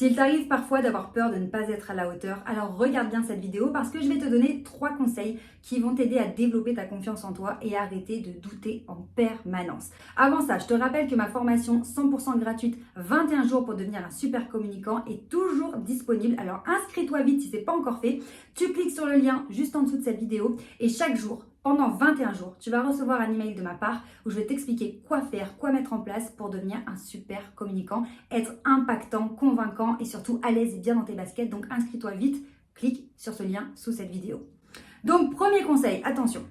S'il t'arrive parfois d'avoir peur de ne pas être à la hauteur, alors regarde bien cette vidéo parce que je vais te donner 3 conseils qui vont t'aider à développer ta confiance en toi et arrêter de douter en permanence. Avant ça, je te rappelle que ma formation 100% gratuite, 21 jours pour devenir un super communicant est toujours disponible. Alors inscris-toi vite si ce n'est pas encore fait. Tu cliques sur le lien juste en dessous de cette vidéo et chaque jour, pendant 21 jours, tu vas recevoir un email de ma part où je vais t'expliquer quoi faire, quoi mettre en place pour devenir un super communicant, être impactant, convaincant et surtout à l'aise et bien dans tes baskets. Donc inscris-toi vite, clique sur ce lien sous cette vidéo. Donc premier conseil, attention,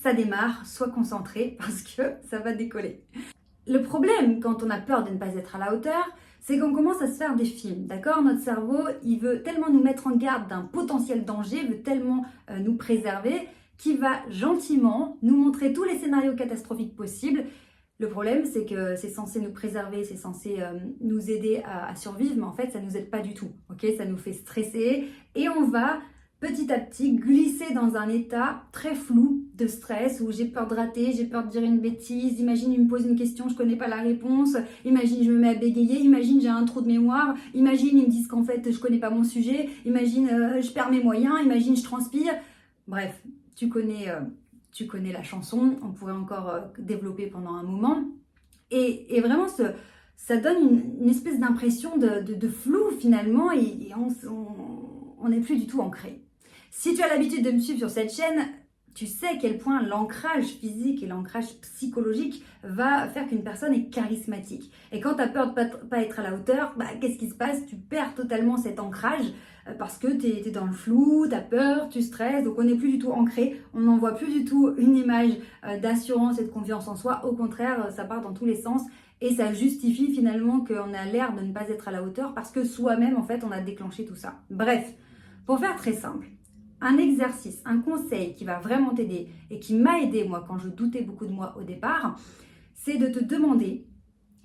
ça démarre, sois concentré parce que ça va décoller. Le problème quand on a peur de ne pas être à la hauteur, c'est qu'on commence à se faire des films, d'accord? Notre cerveau, il veut tellement nous mettre en garde d'un potentiel danger, veut tellement nous préserver, qu'il va gentiment nous montrer tous les scénarios catastrophiques possibles. Le problème, c'est que c'est censé nous préserver, c'est censé nous aider à survivre, mais en fait, ça ne nous aide pas du tout, ok? Ça nous fait stresser et on va petit à petit glisser dans un état très flou de stress où j'ai peur de rater, j'ai peur de dire une bêtise, imagine il me pose une question, je connais pas la réponse, imagine je me mets à bégayer, imagine j'ai un trou de mémoire, imagine ils me disent qu'en fait je connais pas mon sujet, imagine je perds mes moyens, imagine je transpire. Bref, tu connais la chanson, on pourrait encore développer pendant un moment. Et vraiment, ça donne une espèce d'impression de flou finalement et on n'est plus du tout ancré. Si tu as l'habitude de me suivre sur cette chaîne, tu sais à quel point l'ancrage physique et l'ancrage psychologique va faire qu'une personne est charismatique. Et quand tu as peur de ne pas être à la hauteur, qu'est-ce qui se passe? Tu perds totalement cet ancrage parce que tu es dans le flou, tu as peur, tu stresses, donc on n'est plus du tout ancré, on n'envoie plus du tout une image d'assurance et de confiance en soi. Au contraire, ça part dans tous les sens et ça justifie finalement qu'on a l'air de ne pas être à la hauteur parce que soi-même, en fait, on a déclenché tout ça. Bref, pour faire très simple, un exercice, un conseil qui va vraiment t'aider et qui m'a aidé moi quand je doutais beaucoup de moi au départ, c'est de te demander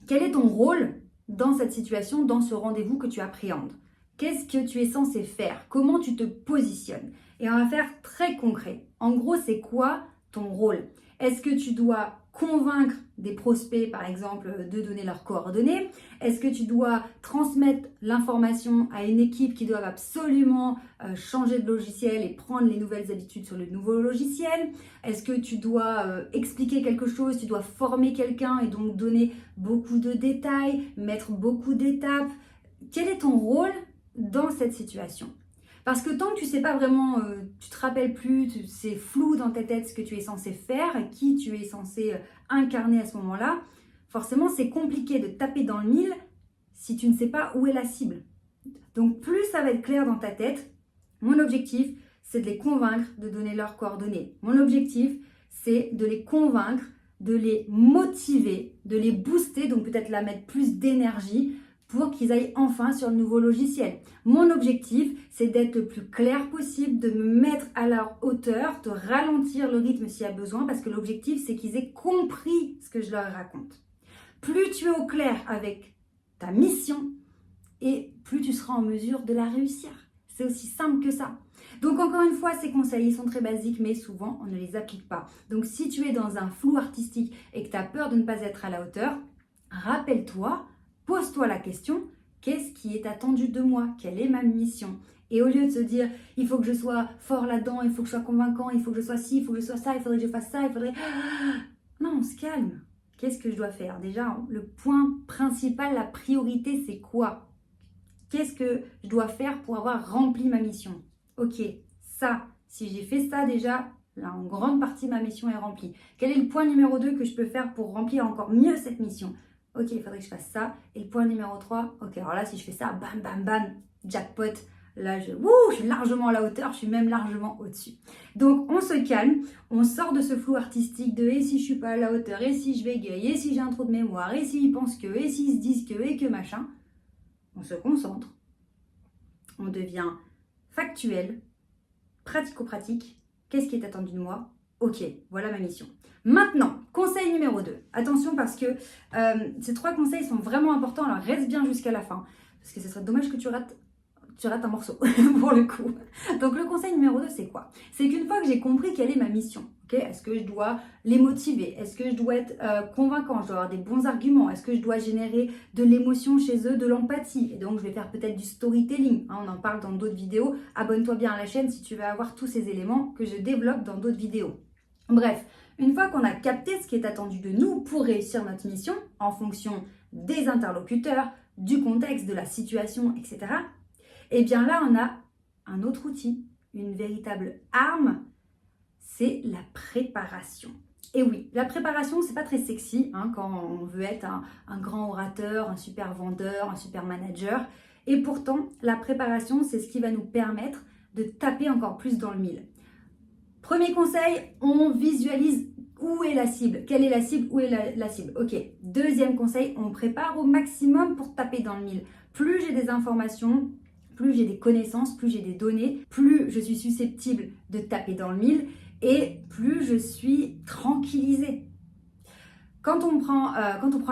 quel est ton rôle dans cette situation, dans ce rendez-vous que tu appréhendes. Qu'est-ce que tu es censé faire? Comment tu te positionnes? Et on va faire très concret. En gros, c'est quoi ton rôle? Est-ce que tu dois convaincre des prospects, par exemple, de donner leurs coordonnées? Est-ce que tu dois transmettre l'information à une équipe qui doit absolument changer de logiciel et prendre les nouvelles habitudes sur le nouveau logiciel? Est-ce que tu dois expliquer quelque chose? Tu dois former quelqu'un et donc donner beaucoup de détails, mettre beaucoup d'étapes? Quel est ton rôle dans cette situation? Parce que tant que tu ne sais pas vraiment, tu ne te rappelles plus, c'est flou dans ta tête ce que tu es censé faire, qui tu es censé incarner à ce moment-là, forcément c'est compliqué de taper dans le mille si tu ne sais pas où est la cible. Donc plus ça va être clair dans ta tête, mon objectif c'est de les convaincre de donner leurs coordonnées. Mon objectif c'est de les convaincre, de les motiver, de les booster, donc peut-être la mettre plus d'énergie pour qu'ils aillent enfin sur le nouveau logiciel. Mon objectif, c'est d'être le plus clair possible, de me mettre à leur hauteur, de ralentir le rythme s'il y a besoin, parce que l'objectif, c'est qu'ils aient compris ce que je leur raconte. Plus tu es au clair avec ta mission, et plus tu seras en mesure de la réussir. C'est aussi simple que ça. Donc encore une fois, ces conseils sont très basiques, mais souvent, on ne les applique pas. Donc si tu es dans un flou artistique et que tu as peur de ne pas être à la hauteur, rappelle-toi, pose-toi la question, qu'est-ce qui est attendu de moi? Quelle est ma mission? Et au lieu de se dire, il faut que je sois fort là-dedans, il faut que je sois convaincant, il faut que je sois ci, il faut que je sois ça, il faudrait que je fasse ça, il faudrait... Non, on se calme. Qu'est-ce que je dois faire? Déjà, le point principal, la priorité, c'est quoi? Qu'est-ce que je dois faire pour avoir rempli ma mission? Ok, ça, si j'ai fait ça déjà, là, en grande partie, ma mission est remplie. Quel est le point numéro 2 que je peux faire pour remplir encore mieux cette mission? Ok, il faudrait que je fasse ça. Et le point numéro 3, ok, alors là, si je fais ça, bam, bam, bam, jackpot. Là, je suis largement à la hauteur, je suis même largement au-dessus. Donc, on se calme, on sort de ce flou artistique de et si je suis pas à la hauteur, et si je bégaye, et si j'ai un trou de mémoire, et s'ils pensent que, et s'ils se disent que, et que machin. On se concentre, on devient factuel, pratico-pratique. Qu'est-ce qui est attendu de moi? Ok, voilà ma mission. Maintenant, conseil numéro 2. Attention parce que ces 3 conseils sont vraiment importants, alors reste bien jusqu'à la fin. Parce que ce serait dommage que tu rates tu rates un morceau pour le coup. Donc le conseil numéro 2, c'est quoi? C'est qu'une fois que j'ai compris quelle est ma mission, est-ce que je dois les motiver? Est-ce que je dois être convaincant? Je dois avoir des bons arguments? Est-ce que je dois générer de l'émotion chez eux, de l'empathie? Et donc je vais faire peut-être du storytelling, hein, on en parle dans d'autres vidéos. Abonne-toi bien à la chaîne si tu veux avoir tous ces éléments que je développe dans d'autres vidéos. Bref, une fois qu'on a capté ce qui est attendu de nous pour réussir notre mission, en fonction des interlocuteurs, du contexte, de la situation, etc., et bien là, on a un autre outil, une véritable arme, c'est la préparation. Et oui, la préparation, c'est pas très sexy hein, quand on veut être un grand orateur, un super vendeur, un super manager. Et pourtant, la préparation, c'est ce qui va nous permettre de taper encore plus dans le mille. Premier conseil, on visualise où est la cible. Quelle est la cible? Où est la cible? Ok. Deuxième conseil, on prépare au maximum pour taper dans le mille. Plus j'ai des informations, plus j'ai des connaissances, plus j'ai des données, plus je suis susceptible de taper dans le mille et plus je suis tranquillisée. Quand on prend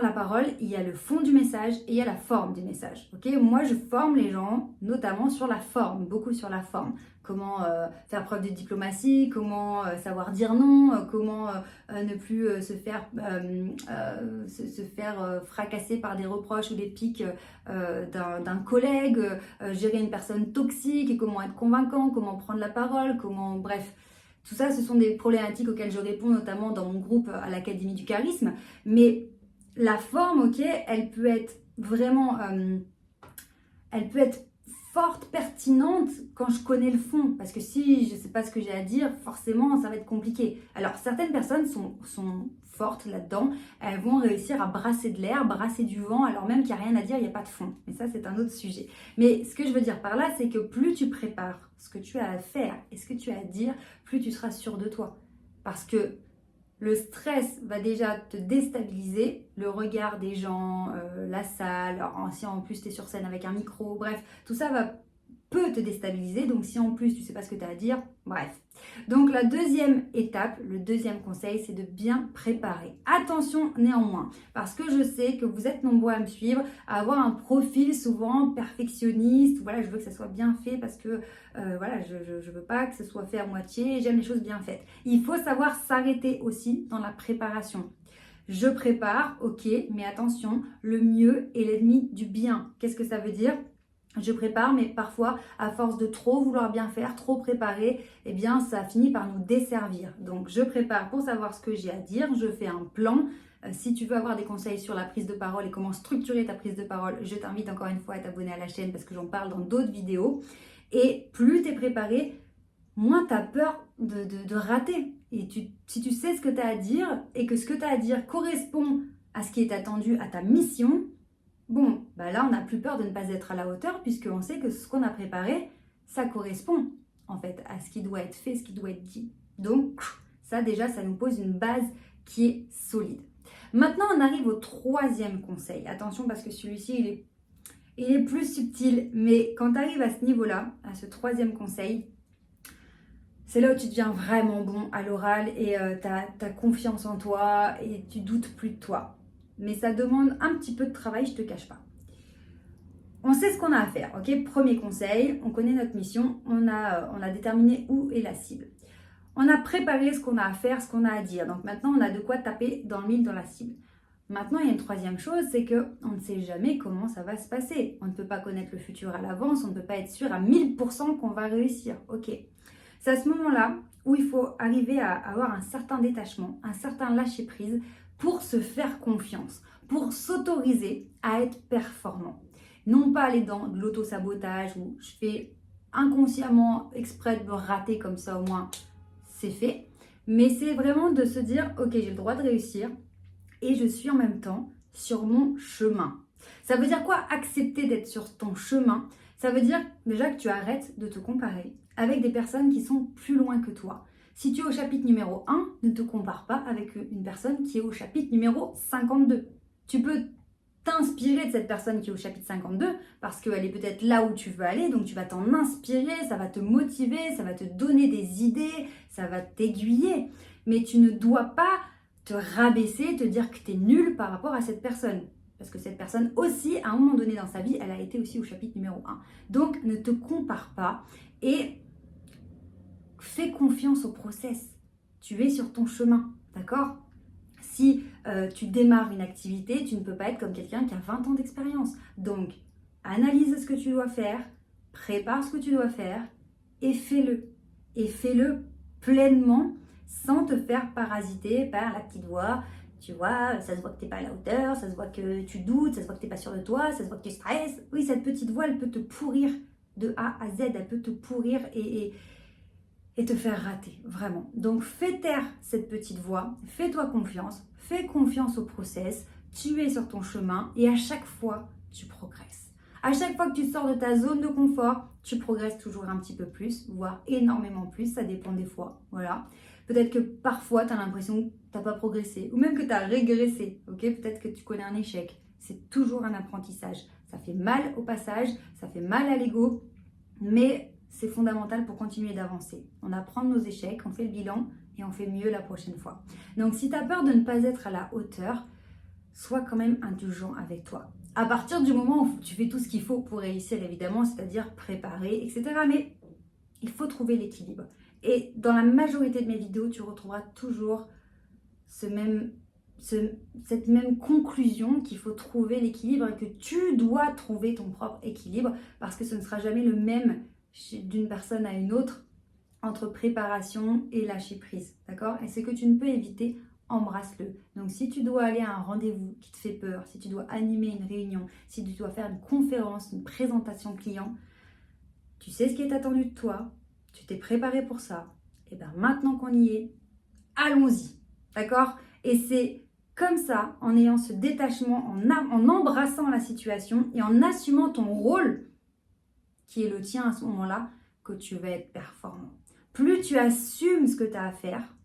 la parole, il y a le fond du message et il y a la forme du message. Moi, je forme les gens, notamment sur la forme, beaucoup sur la forme. Comment faire preuve de diplomatie, comment savoir dire non, comment ne plus se faire fracasser par des reproches ou des piques d'un collègue, gérer une personne toxique et comment être convaincant, comment prendre la parole, bref. Tout ça, ce sont des problématiques auxquelles je réponds notamment dans mon groupe à l'Académie du Charisme. Mais la forme, elle peut être vraiment... elle peut être forte, pertinente quand je connais le fond. Parce que si je ne sais pas ce que j'ai à dire, forcément, ça va être compliqué. Alors, certaines personnes sont fortes là-dedans. Elles vont réussir à brasser de l'air, brasser du vent, alors même qu'il n'y a rien à dire, il n'y a pas de fond. Mais ça, c'est un autre sujet. Mais ce que je veux dire par là, c'est que plus tu prépares ce que tu as à faire et ce que tu as à dire, plus tu seras sûr de toi. Parce que le stress va déjà te déstabiliser, le regard des gens, la salle, alors, si en plus tu es sur scène avec un micro, bref, tout ça peut te déstabiliser. Donc si en plus tu ne sais pas ce que tu as à dire, bref. Donc la deuxième étape, le deuxième conseil, c'est de bien préparer. Attention néanmoins, parce que je sais que vous êtes nombreux à me suivre, à avoir un profil souvent perfectionniste. Voilà, je veux que ça soit bien fait parce que je veux pas que ce soit fait à moitié, j'aime les choses bien faites. Il faut savoir s'arrêter aussi dans la préparation. Je prépare, ok, mais attention, le mieux est l'ennemi du bien. Qu'est-ce que ça veut dire ? Je prépare, mais parfois, à force de trop vouloir bien faire, trop préparer, eh bien, ça finit par nous desservir. Donc, je prépare pour savoir ce que j'ai à dire. Je fais un plan. Si tu veux avoir des conseils sur la prise de parole et comment structurer ta prise de parole, je t'invite encore une fois à t'abonner à la chaîne parce que j'en parle dans d'autres vidéos. Et plus tu es préparé, moins tu as peur de rater. Et si tu sais ce que tu as à dire et que ce que tu as à dire correspond à ce qui est attendu à ta mission, bon, là, on n'a plus peur de ne pas être à la hauteur puisqu'on sait que ce qu'on a préparé, ça correspond en fait à ce qui doit être fait, ce qui doit être dit. Donc, ça déjà, ça nous pose une base qui est solide. Maintenant, on arrive au troisième conseil. Attention parce que celui-ci, il est plus subtil. Mais quand tu arrives à ce niveau-là, à ce troisième conseil, c'est là où tu deviens vraiment bon à l'oral et tu as confiance en toi et tu doutes plus de toi. Mais ça demande un petit peu de travail, je ne te cache pas. On sait ce qu'on a à faire, ok ? Premier conseil, on connaît notre mission, on a déterminé où est la cible. On a préparé ce qu'on a à faire, ce qu'on a à dire. Donc maintenant, on a de quoi taper dans le mille, dans la cible. Maintenant, il y a une troisième chose, c'est qu'on ne sait jamais comment ça va se passer. On ne peut pas connaître le futur à l'avance, on ne peut pas être sûr à 1000% qu'on va réussir, ok ? C'est à ce moment-là où il faut arriver à avoir un certain détachement, un certain lâcher-prise pour se faire confiance, pour s'autoriser à être performant. Non pas aller dans de l'auto-sabotage où je fais inconsciemment exprès de me rater comme ça, au moins c'est fait. Mais c'est vraiment de se dire, ok, j'ai le droit de réussir et je suis en même temps sur mon chemin. Ça veut dire quoi, accepter d'être sur ton chemin? Ça veut dire déjà que tu arrêtes de te comparer avec des personnes qui sont plus loin que toi. Si tu es au chapitre numéro 1, ne te compare pas avec une personne qui est au chapitre numéro 52. Tu peux t'inspirer de cette personne qui est au chapitre 52 parce qu'elle est peut-être là où tu veux aller, donc tu vas t'en inspirer, ça va te motiver, ça va te donner des idées, ça va t'aiguiller. Mais tu ne dois pas te rabaisser, te dire que tu es nul par rapport à cette personne. Parce que cette personne aussi, à un moment donné dans sa vie, elle a été aussi au chapitre numéro 1. Donc, ne te compare pas et fais confiance au process. Tu es sur ton chemin, d'accord? Si tu démarres une activité, tu ne peux pas être comme quelqu'un qui a 20 ans d'expérience. Donc, analyse ce que tu dois faire, prépare ce que tu dois faire et fais-le. Et fais-le pleinement sans te faire parasiter par la petite voix. Tu vois, ça se voit que tu n'es pas à la hauteur, ça se voit que tu doutes, ça se voit que tu n'es pas sûr de toi, ça se voit que tu stresses. Oui, cette petite voix, elle peut te pourrir de A à Z, elle peut te pourrir et te faire rater, vraiment. Donc fais taire cette petite voix, fais-toi confiance, fais confiance au process, tu es sur ton chemin et à chaque fois, tu progresses. À chaque fois que tu sors de ta zone de confort, tu progresses toujours un petit peu plus, voire énormément plus, ça dépend des fois, voilà. Peut-être que parfois, tu as l'impression que tu n'as pas progressé, ou même que tu as régressé, ok? Peut-être que tu connais un échec, c'est toujours un apprentissage. Ça fait mal au passage, ça fait mal à l'ego, mais c'est fondamental pour continuer d'avancer. On apprend de nos échecs, on fait le bilan et on fait mieux la prochaine fois. Donc si tu as peur de ne pas être à la hauteur, sois quand même indulgent avec toi. À partir du moment où tu fais tout ce qu'il faut pour réussir, évidemment, c'est-à-dire préparer, etc. Mais il faut trouver l'équilibre. Et dans la majorité de mes vidéos, tu retrouveras toujours cette même conclusion qu'il faut trouver l'équilibre et que tu dois trouver ton propre équilibre parce que ce ne sera jamais le même d'une personne à une autre entre préparation et lâcher prise, d'accord? Et ce que tu ne peux éviter, embrasse-le. Donc si tu dois aller à un rendez-vous qui te fait peur, si tu dois animer une réunion, si tu dois faire une conférence, une présentation client, tu sais ce qui est attendu de toi, tu t'es préparé pour ça, et bien maintenant qu'on y est, allons-y, d'accord? Et c'est comme ça, en ayant ce détachement, en embrassant la situation et en assumant ton rôle qui est le tien à ce moment-là, que tu vas être performant. Plus tu assumes ce que tu as à faire,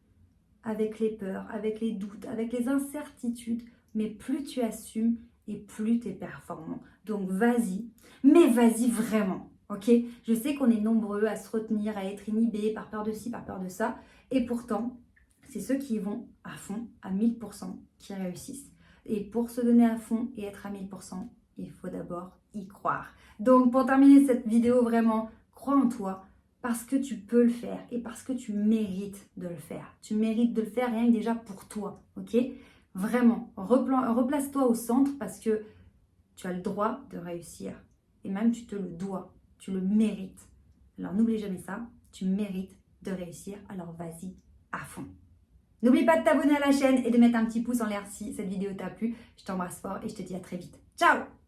avec les peurs, avec les doutes, avec les incertitudes, mais plus tu assumes et plus tu es performant. Donc vas-y, mais vas-y vraiment, ok? Je sais qu'on est nombreux à se retenir, à être inhibés par peur de ci, par peur de ça, et pourtant, c'est ceux qui vont à fond, à 1000%, qui réussissent. Et pour se donner à fond et être à 1000%, il faut d'abord y croire. Donc pour terminer cette vidéo, vraiment, crois en toi parce que tu peux le faire et parce que tu mérites de le faire. Tu mérites de le faire rien que déjà pour toi, ok? Vraiment, replace-toi au centre parce que tu as le droit de réussir et même tu te le dois, tu le mérites. Alors n'oublie jamais ça, tu mérites de réussir, alors vas-y à fond. N'oublie pas de t'abonner à la chaîne et de mettre un petit pouce en l'air si cette vidéo t'a plu. Je t'embrasse fort et je te dis à très vite. Ciao!